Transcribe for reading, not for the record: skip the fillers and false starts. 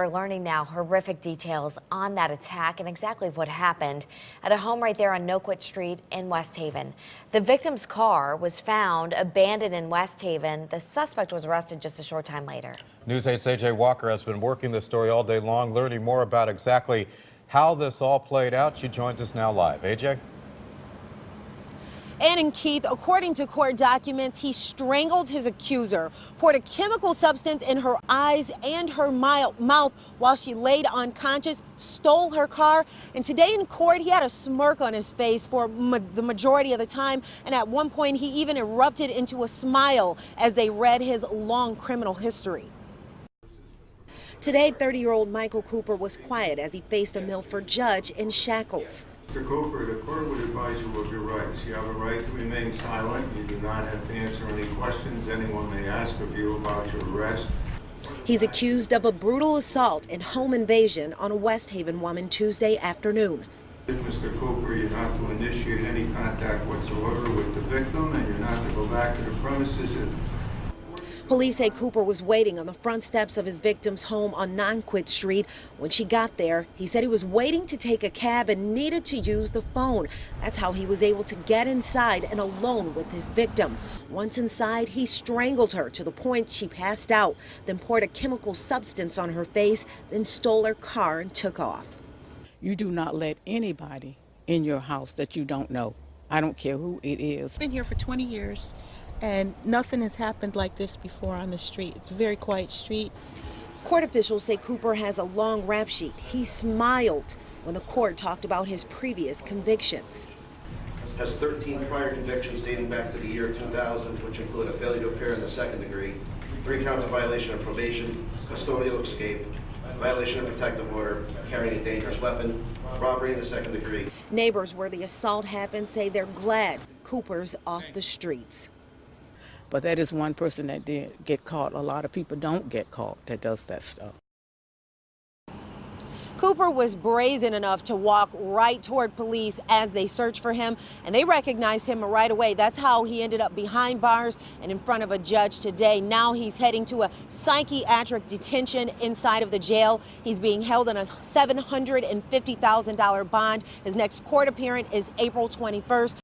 We're learning now horrific details on that attack and exactly what happened at a home right there on Noquit Street in West Haven. The victim's car was found abandoned in West Haven. The suspect was arrested just a short time later. News 8's AJ Walker has been working this story all day long, learning more about exactly how this all played out. She joins us now live. AJ? Ann and Keith, according to court documents, he strangled his accuser, poured a chemical substance in her eyes and her mouth while she laid unconscious, stole her car. And today in court, he had a smirk on his face for the majority of the time. And at one point, he even erupted into a smile as they read his long criminal history. Today, 30-year-old Michael Cooper was quiet as he faced a Milford judge in shackles. Mr. Cooper, the court would advise you of your rights. You have a right to remain silent. You do not have to answer any questions anyone may ask of you about your arrest. He's accused of a brutal assault and home invasion on a West Haven woman Tuesday afternoon. Mr. Cooper, you're not to initiate any contact whatsoever with the victim, and you're not to go back to the premises. Police say Cooper was waiting on the front steps of his victim's home on Noquit Street. When she got there, he said he was waiting to take a cab and needed to use the phone. That's how he was able to get inside and alone with his victim. Once inside, he strangled her to the point she passed out, then poured a chemical substance on her face, then stole her car and took off. You do not let anybody in your house that you don't know. I don't care who it is. I've been here for 20 years. And nothing has happened like this before on the street. It's a very quiet street. Court officials say Cooper has a long rap sheet. He smiled when the court talked about his previous convictions. Has 13 prior convictions dating back to the year 2000, which include a failure to appear in the second degree, 3 counts of violation of probation, custodial escape, violation of protective order, carrying a dangerous weapon, robbery in the second degree. Neighbors where the assault happened say they're glad Cooper's off the streets. But that is one person that did get caught. A lot of people don't get caught that does that stuff. Cooper was brazen enough to walk right toward police as they searched for him, and they recognized him right away. That's how he ended up behind bars and in front of a judge today. Now he's heading to a psychiatric detention inside of the jail. He's being held on a $750,000 bond. His next court appearance is April 21st.